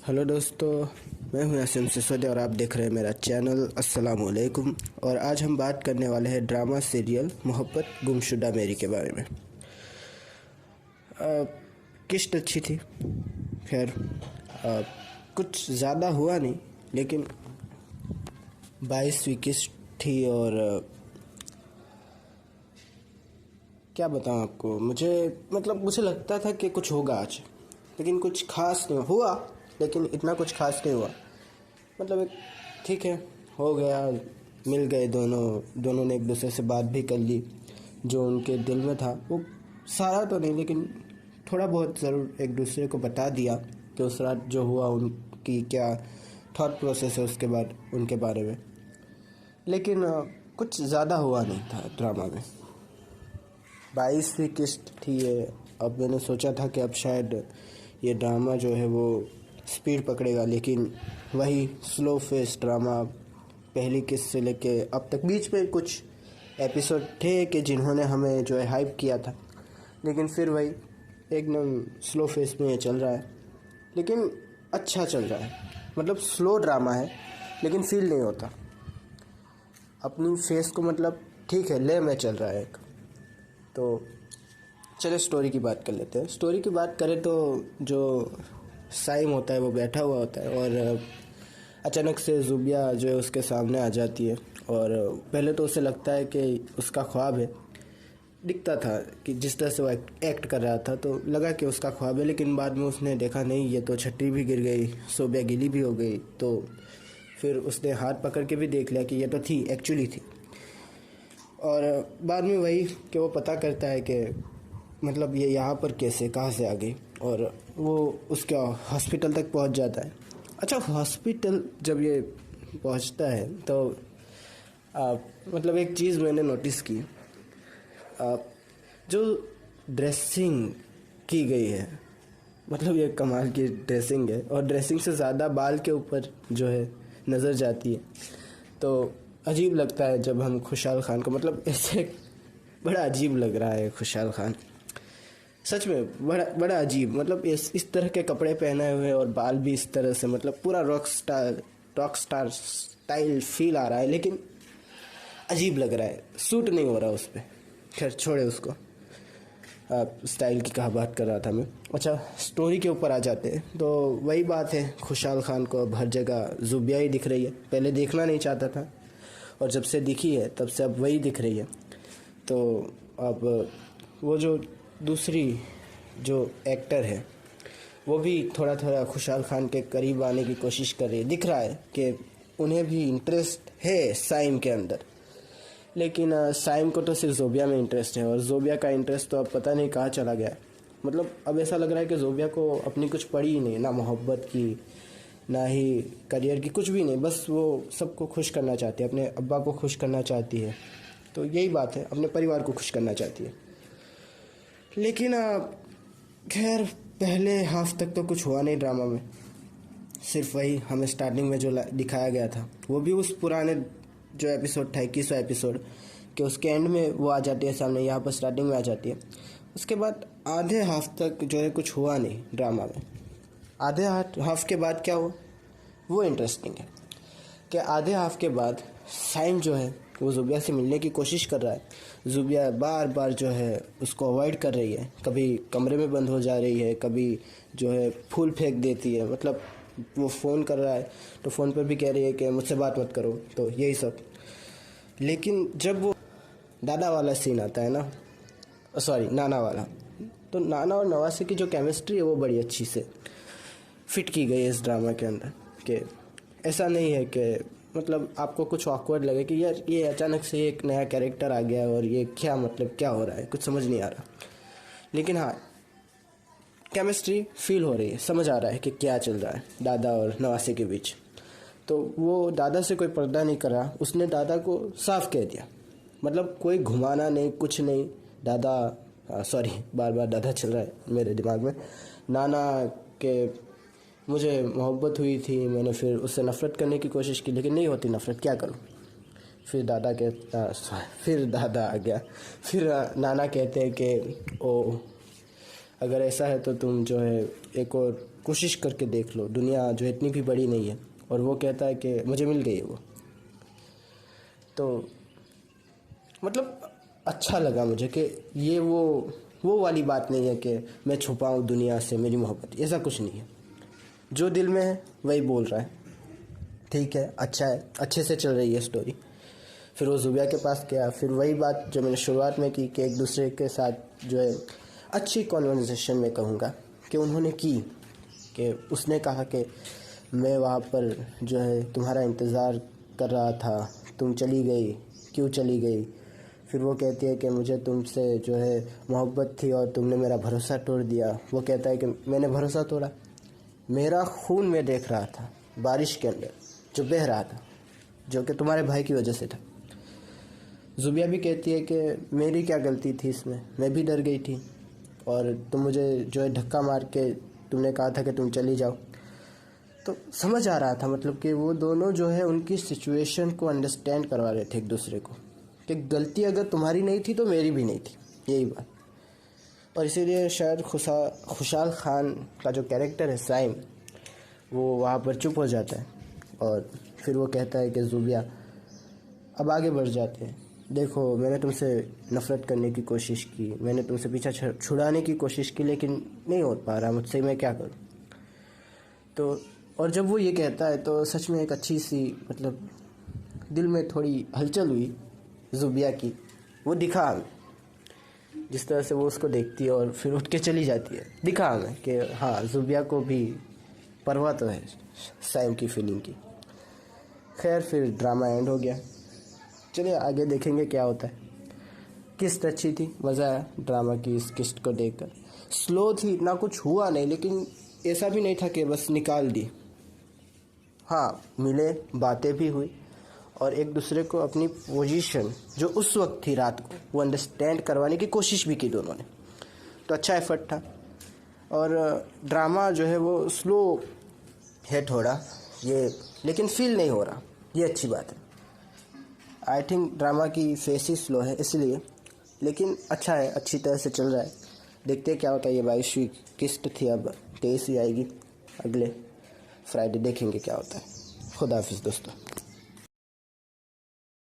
Hello दोस्तों, मैं हूं यासिन सिसोदिया और आप देख रहे हैं मेरा चैनल अस्सलाम वालेकुम। और आज हम बात करने वाले हैं ड्रामा सीरियल मोहब्बत गुमशुदा मेरी के बारे में। किस्त अच्छी थी, खैर कुछ ज़्यादा हुआ नहीं, लेकिन 22वीं किस्त थी। और क्या बताऊं आपको, मुझे लगता था कि कुछ होगा आज, लेकिन कुछ खास नहीं हुआ। लेकिन इतना कुछ खास नहीं हुआ, एक ठीक है, हो गया, मिल गए दोनों ने एक दूसरे से बात भी कर ली। जो उनके दिल में था वो सारा तो नहीं, लेकिन थोड़ा बहुत ज़रूर एक दूसरे को बता दिया कि उस रात जो हुआ उनकी क्या थॉट प्रोसेस है उसके बाद उनके बारे में। लेकिन कुछ ज़्यादा हुआ नहीं था ड्रामा में। 22वीं किस्त थी ये। अब मैंने सोचा था कि अब शायद ये ड्रामा जो है वो स्पीड पकड़ेगा, लेकिन वही स्लो फेस ड्रामा पहली किस्त से लेके अब तक। बीच में कुछ एपिसोड थे कि जिन्होंने हमें जो है हाइप किया था, लेकिन फिर वही एकदम स्लो फेस में ये चल रहा है। लेकिन अच्छा चल रहा है, स्लो ड्रामा है लेकिन फील नहीं होता अपनी फेस को, ठीक है, ले में चल रहा है एक। तो चलिए स्टोरी की बात कर लेते हैं। स्टोरी की बात करें तो जो साइम होता है वो बैठा हुआ होता है और अचानक से ज़ुबिया जो है उसके सामने आ जाती है। और पहले तो उसे लगता है कि उसका ख्वाब है, दिखता था कि जिस तरह से वो एक्ट कर रहा था तो लगा कि उसका ख्वाब है। लेकिन बाद में उसने देखा नहीं, ये तो छतरी भी गिर गई, ज़ुबिया गीली भी हो गई। तो फिर उसने हाथ पकड़ के भी देख लिया कि ये तो थी, एक्चुअली थी। और बाद में वही कि वो पता करता है कि ये यहाँ पर कैसे, कहाँ से आ गई। और वो उसके हॉस्पिटल तक पहुँच जाता है। अच्छा, हॉस्पिटल जब ये पहुँचता है तो एक चीज़ मैंने नोटिस की, जो ड्रेसिंग की गई है, ये कमाल की ड्रेसिंग है। और ड्रेसिंग से ज़्यादा बाल के ऊपर जो है नज़र जाती है। तो अजीब लगता है जब हम खुशहाल खान को, ऐसे बड़ा अजीब लग रहा है खुशहाल खान, सच में बड़ा अजीब। इस तरह के कपड़े पहने हुए और बाल भी इस तरह से, पूरा रॉक स्टार स्टाइल फील आ रहा है, लेकिन अजीब लग रहा है, सूट नहीं हो रहा उस पर। खैर छोड़े उसको, स्टाइल की कहा बात कर रहा था मैं। अच्छा, स्टोरी के ऊपर आ जाते हैं तो वही बात है, खुशहाल खान को अब हर जगह ज़ुबिया ही दिख रही है। पहले देखना नहीं चाहता था और जब से दिखी है तब से अब वही दिख रही है। तो अब वो जो दूसरी जो एक्टर है वो भी थोड़ा थोड़ा खुशहाल खान के करीब आने की कोशिश कर रही है। दिख रहा है कि उन्हें भी इंटरेस्ट है साइम के अंदर, लेकिन साइम को तो सिर्फ ज़ुबिया में इंटरेस्ट है। और ज़ुबिया का इंटरेस्ट तो अब पता नहीं कहाँ चला गया है। अब ऐसा लग रहा है कि ज़ुबिया को अपनी कुछ पड़ी ही नहीं, ना मोहब्बत की, ना ही करियर की, कुछ भी नहीं। बस वो सबको खुश करना चाहती है, अपने अब्बा को खुश करना चाहती है। तो यही बात है, अपने परिवार को खुश करना चाहती है। लेकिन खैर पहले हाफ तक तो कुछ हुआ नहीं ड्रामा में। सिर्फ वही हमें स्टार्टिंग में जो दिखाया गया था, वो भी उस पुराने जो एपिसोड था 21वां एपिसोड कि उसके एंड में वो आ जाती है सामने, यहाँ पर स्टार्टिंग में आ जाती है। उसके बाद आधे हाफ तक जो है कुछ हुआ नहीं ड्रामा में। आधे हाफ के बाद क्या हुआ वो इंटरेस्टिंग है कि आधे हाफ के बाद साइम जो है वो ज़ुबिया से मिलने की कोशिश कर रहा है। ज़ुबिया बार बार जो है उसको अवॉइड कर रही है, कभी कमरे में बंद हो जा रही है, कभी जो है फूल फेंक देती है। वो फ़ोन कर रहा है तो फ़ोन पर भी कह रही है कि मुझसे बात मत करो, तो यही सब। लेकिन जब वो दादा वाला सीन आता है ना, सॉरी नाना वाला, तो नाना और नवासे की जो केमिस्ट्री है वो बड़ी अच्छी से फिट की गई है इस ड्रामा के अंदर। कि ऐसा नहीं है कि आपको कुछ ऑकवर्ड लगे कि यार ये अचानक से एक नया कैरेक्टर आ गया और ये क्या क्या हो रहा है, कुछ समझ नहीं आ रहा। लेकिन हाँ, केमिस्ट्री फील हो रही है, समझ आ रहा है कि क्या चल रहा है दादा और नवासे के बीच। तो वो दादा से कोई पर्दा नहीं कर रहा, उसने दादा को साफ कह दिया, कोई घुमाना नहीं, कुछ नहीं। दादा, सॉरी बार बार दादा चल रहा है मेरे दिमाग में। नाना के मुझे मोहब्बत हुई थी, मैंने फिर उससे नफ़रत करने की कोशिश की, लेकिन नहीं होती नफ़रत, क्या करूं। फिर दादा आ गया। फिर नाना कहते हैं कि ओ, अगर ऐसा है तो तुम जो है एक और कोशिश करके देख लो, दुनिया जो इतनी भी बड़ी नहीं है। और वो कहता है कि मुझे मिल गई है वो। तो मतलब अच्छा लगा मुझे कि ये वो वाली बात नहीं है कि मैं छुपाऊँ दुनिया से मेरी मोहब्बत, ऐसा कुछ नहीं है। जो दिल में है वही बोल रहा है। ठीक है, अच्छा है, अच्छे से चल रही है स्टोरी। फिर वो ज़ुबिया के पास गया, फिर वही बात जो मैंने शुरुआत में की कि एक दूसरे के साथ जो है अच्छी कॉन्वर्सेशन में कहूँगा कि उन्होंने की, कि उसने कहा कि मैं वहाँ पर जो है तुम्हारा इंतज़ार कर रहा था, तुम चली गई, क्यों चली गई। फिर वो कहती है कि मुझे तुमसे जो है मोहब्बत थी और तुमने मेरा भरोसा तोड़ दिया। वो कहता है कि मैंने भरोसा तोड़ा, मेरा खून मैं देख रहा था बारिश के अंदर जो बह रहा था, जो कि तुम्हारे भाई की वजह से था। ज़ुबिया भी कहती है कि मेरी क्या गलती थी इसमें, मैं भी डर गई थी और तुम मुझे जो है धक्का मार के तुमने कहा था कि तुम चली जाओ। तो समझ आ रहा था मतलब कि वो दोनों जो है उनकी सिचुएशन को अंडरस्टैंड करवा रहे थे एक दूसरे को, कि गलती अगर तुम्हारी नहीं थी तो मेरी भी नहीं थी, यही बात। और इसीलिए शायद खुशाल खान का जो कैरेक्टर है साइम, वो वहाँ पर चुप हो जाता है और फिर वो कहता है कि ज़ुबिया अब आगे बढ़ जाते हैं, देखो मैंने तुमसे नफ़रत करने की कोशिश की, मैंने तुमसे पीछा छुड़ाने की कोशिश की, लेकिन नहीं हो पा रहा मुझसे, मैं क्या करूं। तो और जब वो ये कहता है तो सच में एक अच्छी सी मतलब दिल में थोड़ी हलचल हुई ज़ुबिया की। वो दिखा हमें जिस तरह से वो उसको देखती है और फिर उठ के चली जाती है, दिखा हमें कि हाँ ज़ुबिया को भी परवाह तो है साइम की फीलिंग की। खैर फिर ड्रामा एंड हो गया। चलिए आगे देखेंगे क्या होता है। किस्त अच्छी थी, मज़ा आया ड्रामा की इस किस्त को देखकर। स्लो थी, इतना कुछ हुआ नहीं, लेकिन ऐसा भी नहीं था कि बस निकाल दी। हाँ मिले, बातें भी हुई और एक दूसरे को अपनी पोजीशन जो उस वक्त थी रात को वो अंडरस्टैंड करवाने की कोशिश भी की दोनों ने। तो अच्छा एफर्ट था। और ड्रामा जो है वो स्लो है थोड़ा ये, लेकिन फील नहीं हो रहा, ये अच्छी बात है। आई थिंक ड्रामा की फेस ही स्लो है इसलिए, लेकिन अच्छा है, अच्छी तरह से चल रहा है। देखते हैं क्या होता है। ये 22वीं किस्त थी, अब 23वीं आएगी अगले फ्राइडे, देखेंगे क्या होता है। खुदा हाफिज़ दोस्तों।